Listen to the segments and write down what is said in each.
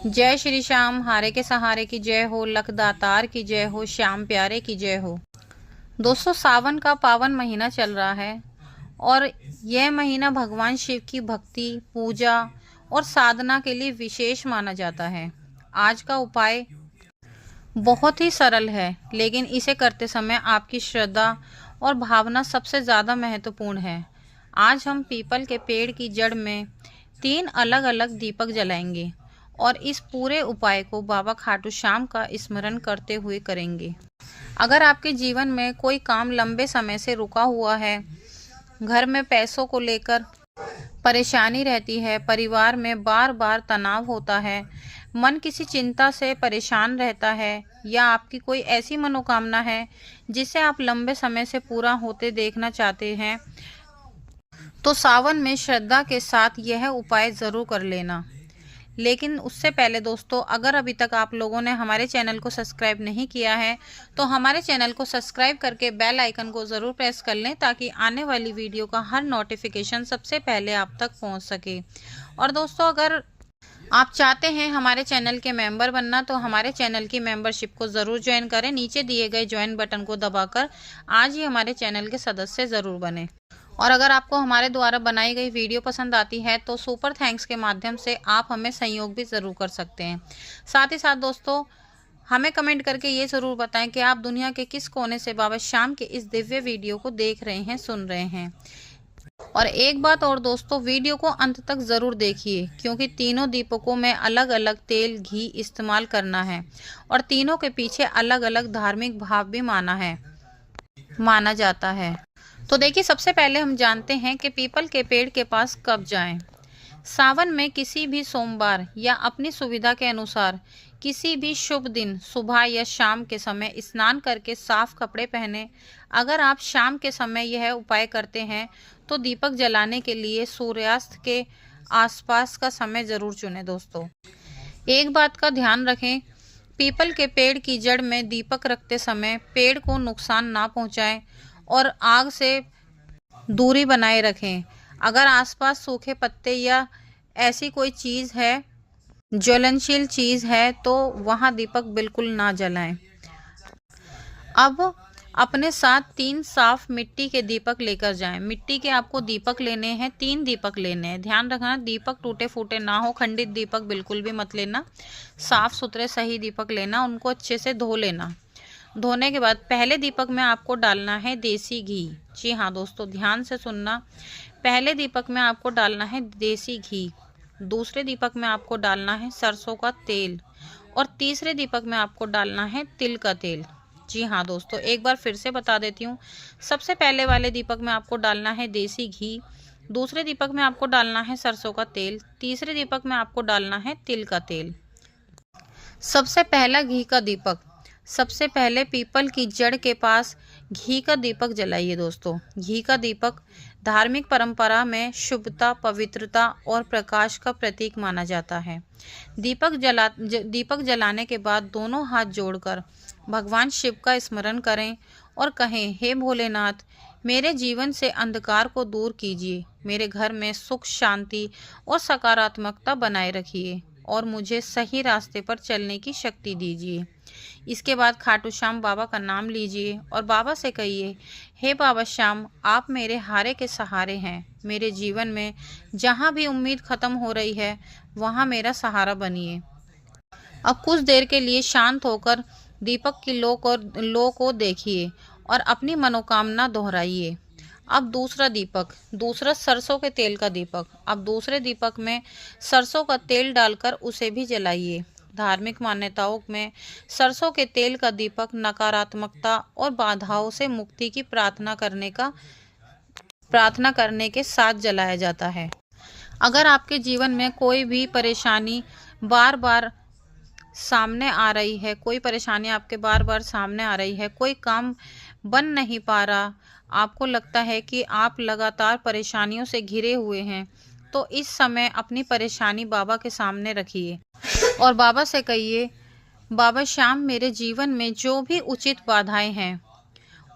जय श्री श्याम, हारे के सहारे की जय हो, लख दातार की जय हो, श्याम प्यारे की जय हो। दोस्तों, सावन का पावन महीना चल रहा है और यह महीना भगवान शिव की भक्ति, पूजा और साधना के लिए विशेष माना जाता है। आज का उपाय बहुत ही सरल है, लेकिन इसे करते समय आपकी श्रद्धा और भावना सबसे ज़्यादा महत्वपूर्ण है। आज हम पीपल के पेड़ की जड़ में 3 अलग अलग दीपक जलाएंगे और इस पूरे उपाय को बाबा खाटू श्याम का स्मरण करते हुए करेंगे। अगर आपके जीवन में कोई काम लंबे समय से रुका हुआ है, घर में पैसों को लेकर परेशानी रहती है, परिवार में बार बार तनाव होता है, मन किसी चिंता से परेशान रहता है, या आपकी कोई ऐसी मनोकामना है जिसे आप लंबे समय से पूरा होते देखना चाहते हैं, तो सावन में श्रद्धा के साथ यह उपाय ज़रूर कर लेना। लेकिन उससे पहले दोस्तों, अगर अभी तक आप लोगों ने हमारे चैनल को सब्सक्राइब नहीं किया है तो हमारे चैनल को सब्सक्राइब करके बेल आइकन को ज़रूर प्रेस कर लें, ताकि आने वाली वीडियो का हर नोटिफिकेशन सबसे पहले आप तक पहुंच सके। और दोस्तों, अगर आप चाहते हैं हमारे चैनल के मेंबर बनना, तो हमारे चैनल की मेंबरशिप को ज़रूर ज्वाइन करें। नीचे दिए गए ज्वाइन बटन को दबाकर आज ही हमारे चैनल के सदस्य ज़रूर बने। और अगर आपको हमारे द्वारा बनाई गई वीडियो पसंद आती है तो सुपर थैंक्स के माध्यम से आप हमें सहयोग भी ज़रूर कर सकते हैं। साथ ही साथ दोस्तों, हमें कमेंट करके ये ज़रूर बताएं कि आप दुनिया के किस कोने से बाबा श्याम के इस दिव्य वीडियो को देख रहे हैं, सुन रहे हैं। और एक बात और दोस्तों, वीडियो को अंत तक ज़रूर देखिए, क्योंकि तीनों दीपकों में अलग अलग तेल घी इस्तेमाल करना है और तीनों के पीछे अलग अलग धार्मिक भाव भी माना जाता है। तो देखिए, सबसे पहले हम जानते हैं कि पीपल के पेड़ के पास कब जाएं। सावन में किसी भी सोमवार या अपनी सुविधा के अनुसार किसी भी शुभ दिन सुबह या शाम के समय स्नान करके साफ कपड़े पहने। अगर आप शाम के समय यह उपाय करते हैं तो दीपक जलाने के लिए सूर्यास्त के आसपास का समय ज़रूर चुनें। दोस्तों, एक बात का ध्यान रखें, पीपल के पेड़ की जड़ में दीपक रखते समय पेड़ को नुकसान ना पहुंचाएं और आग से दूरी बनाए रखें। अगर आसपास सूखे पत्ते या ऐसी कोई चीज़ है, ज्वलनशील चीज़ है, तो वहाँ दीपक बिल्कुल ना जलाएं। अब अपने साथ 3 साफ मिट्टी के दीपक लेकर जाएं। मिट्टी के आपको दीपक लेने हैं, 3 दीपक लेने हैं। ध्यान रखना, दीपक टूटे फूटे ना हो, खंडित दीपक बिल्कुल भी मत लेना। साफ सुथरे सही दीपक लेना, उनको अच्छे से धो लेना। धोने के बाद पहले दीपक में आपको डालना है देसी घी। जी हाँ दोस्तों, ध्यान से सुनना। पहले दीपक में आपको डालना है देसी घी, दूसरे दीपक में आपको डालना है सरसों का तेल और तीसरे दीपक में आपको डालना है तिल का तेल। जी हाँ दोस्तों, एक बार फिर से बता देती हूँ। सबसे पहले वाले दीपक में आपको डालना है देसी घी, दूसरे दीपक में आपको डालना है सरसों का तेल, तीसरे दीपक में आपको डालना है तिल का तेल। सबसे पहला घी का दीपक, सबसे पहले पीपल की जड़ के पास घी का दीपक जलाइए। दोस्तों, घी का दीपक धार्मिक परंपरा में शुभता, पवित्रता और प्रकाश का प्रतीक माना जाता है। दीपक जलाने के बाद दोनों हाथ जोड़कर भगवान शिव का स्मरण करें और कहें, हे भोलेनाथ, मेरे जीवन से अंधकार को दूर कीजिए, मेरे घर में सुख, शांति और सकारात्मकता बनाए रखिए और मुझे सही रास्ते पर चलने की शक्ति दीजिए। इसके बाद खाटू श्याम बाबा का नाम लीजिए और बाबा से कहिए, हे बाबा श्याम, आप मेरे हारे के सहारे हैं। मेरे जीवन में जहाँ भी उम्मीद खत्म हो रही है, वहाँ मेरा सहारा बनिए। अब कुछ देर के लिए शांत होकर दीपक की लो को देखिए और अपनी मनोकामना दोहराइए। अब दूसरा सरसों के तेल का दीपक। अब दूसरे दीपक में सरसों का तेल डालकर उसे भी जलाइए। धार्मिक मान्यताओं में सरसों के तेल का दीपक नकारात्मकता और बाधाओं से मुक्ति की प्रार्थना करने के साथ जलाया जाता है। अगर आपके जीवन में कोई भी परेशानी बार बार सामने आ रही है, कोई परेशानी आपके बार बार सामने आ रही है, कोई काम बन नहीं पा रहा, आपको लगता है कि आप लगातार परेशानियों से घिरे हुए हैं, तो इस समय अपनी परेशानी बाबा के सामने रखिए और बाबा से कहिए, बाबा श्याम, मेरे जीवन में जो भी उचित बाधाएं हैं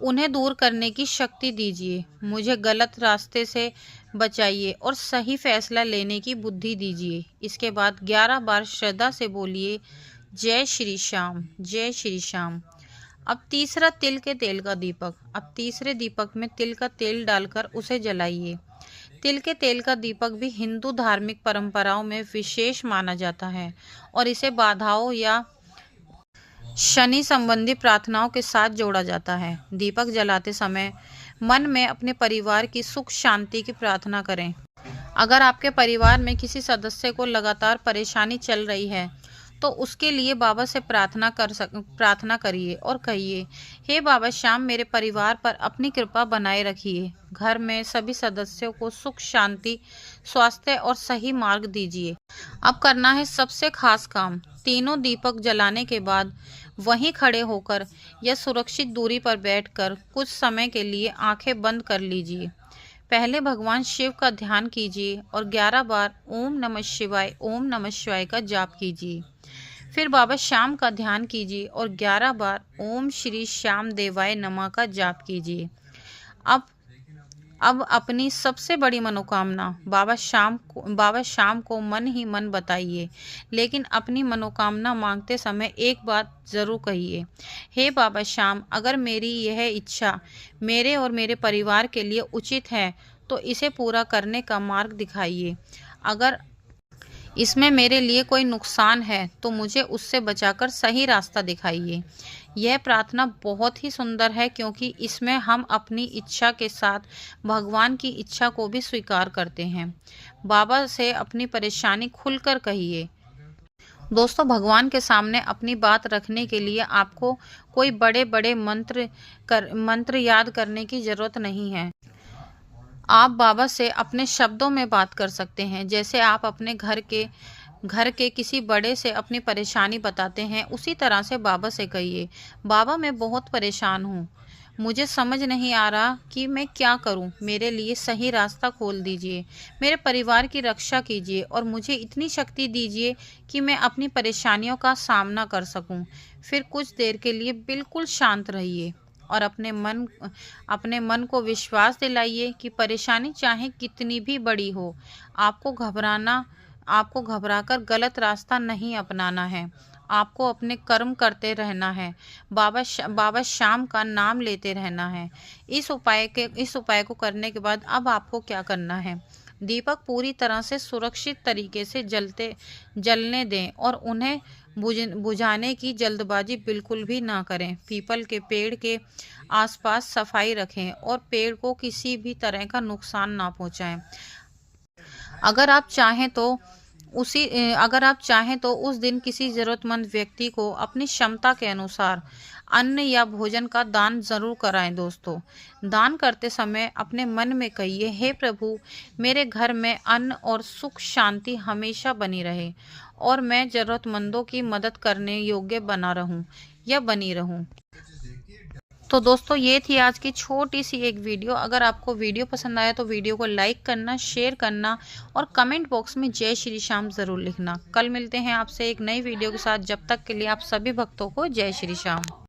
उन्हें दूर करने की शक्ति दीजिए। मुझे गलत रास्ते से बचाइए और सही फैसला लेने की बुद्धि दीजिए। इसके बाद 11 बार श्रद्धा से बोलिए जय श्री श्याम, जय श्री श्याम। अब तीसरा तिल के तेल का दीपक। अब तीसरे दीपक में तिल का तेल डालकर उसे जलाइए। तिल के तेल का दीपक भी हिंदू धार्मिक परंपराओं में विशेष माना जाता है और इसे बाधाओं या शनि संबंधी प्रार्थनाओं के साथ जोड़ा जाता है। दीपक जलाते समय मन में अपने परिवार की सुख शांति की प्रार्थना करें। अगर आपके परिवार में किसी सदस्य को लगातार परेशानी चल रही है तो उसके लिए बाबा से प्रार्थना करिए और कहिए, हे बाबा श्याम, मेरे परिवार पर अपनी कृपा बनाए रखिए। घर में सभी सदस्यों को सुख शांति, स्वास्थ्य और सही मार्ग दीजिए। अब करना है सबसे खास काम। तीनों दीपक जलाने के बाद वहीं खड़े होकर या सुरक्षित दूरी पर बैठकर कुछ समय के लिए आंखें बंद कर लीजिए। पहले भगवान शिव का ध्यान कीजिए और 11 बार ओम नमः शिवाय, ओम नमः शिवाय का जाप कीजिए। फिर बाबा श्याम का ध्यान कीजिए और 11 बार ओम श्री श्याम देवाय नमः का जाप कीजिए। अब अपनी सबसे बड़ी मनोकामना बाबा श्याम को मन ही मन बताइए, लेकिन अपनी मनोकामना मांगते समय एक बात जरूर कहिए, हे बाबा श्याम, अगर मेरी यह इच्छा मेरे और मेरे परिवार के लिए उचित है तो इसे पूरा करने का मार्ग दिखाइए। अगर इसमें मेरे लिए कोई नुकसान है तो मुझे उससे बचाकर सही रास्ता दिखाइए। यह प्रार्थना बहुत ही सुंदर है क्योंकि इसमें हम अपनी इच्छा के साथ भगवान की इच्छा को भी स्वीकार करते हैं। बाबा से अपनी परेशानी खुलकर कहिए। दोस्तों, भगवान के सामने अपनी बात रखने के लिए आपको कोई बड़े बड़े मंत्र याद करने की जरूरत नहीं है। आप बाबा से अपने शब्दों में बात कर सकते हैं। जैसे आप अपने घर के किसी बड़े से अपनी परेशानी बताते हैं, उसी तरह से बाबा से कहिए, बाबा, मैं बहुत परेशान हूँ, मुझे समझ नहीं आ रहा कि मैं क्या करूं, मेरे लिए सही रास्ता खोल दीजिए, मेरे परिवार की रक्षा कीजिए और मुझे इतनी शक्ति दीजिए कि मैं अपनी परेशानियों का सामना कर सकूं। फिर कुछ देर के लिए बिल्कुल शांत रहिए और अपने मन को विश्वास दिलाइए कि परेशानी चाहे कितनी भी बड़ी हो, आपको घबराकर गलत रास्ता नहीं अपनाना है। आपको अपने कर्म करते रहना है, बाबा श्याम का नाम लेते रहना है। इस उपाय को करने के बाद अब आपको क्या करना है, दीपक पूरी तरह से सुरक्षित तरीके से जलने दें और उन्हें बुझाने की जल्दबाजी बिल्कुल भी ना करें। पीपल के पेड़ के आसपास सफाई रखें और पेड़ को किसी भी तरह का नुकसान ना पहुंचाएं। अगर आप चाहें तो उस दिन किसी जरूरतमंद व्यक्ति को अपनी क्षमता के अनुसार अन्न या भोजन का दान जरूर कराएं। दोस्तों, दान करते समय अपने मन में कहिए, हे प्रभु, मेरे घर में अन्न और सुख शांति हमेशा बनी रहे और मैं जरूरतमंदों की मदद करने योग्य बनी रहूं। तो दोस्तों, ये थी आज की छोटी सी एक वीडियो। अगर आपको वीडियो पसंद आया तो वीडियो को लाइक करना, शेयर करना और कमेंट बॉक्स में जय श्री श्याम ज़रूर लिखना। कल मिलते हैं आपसे एक नई वीडियो के साथ। जब तक के लिए आप सभी भक्तों को जय श्री श्याम।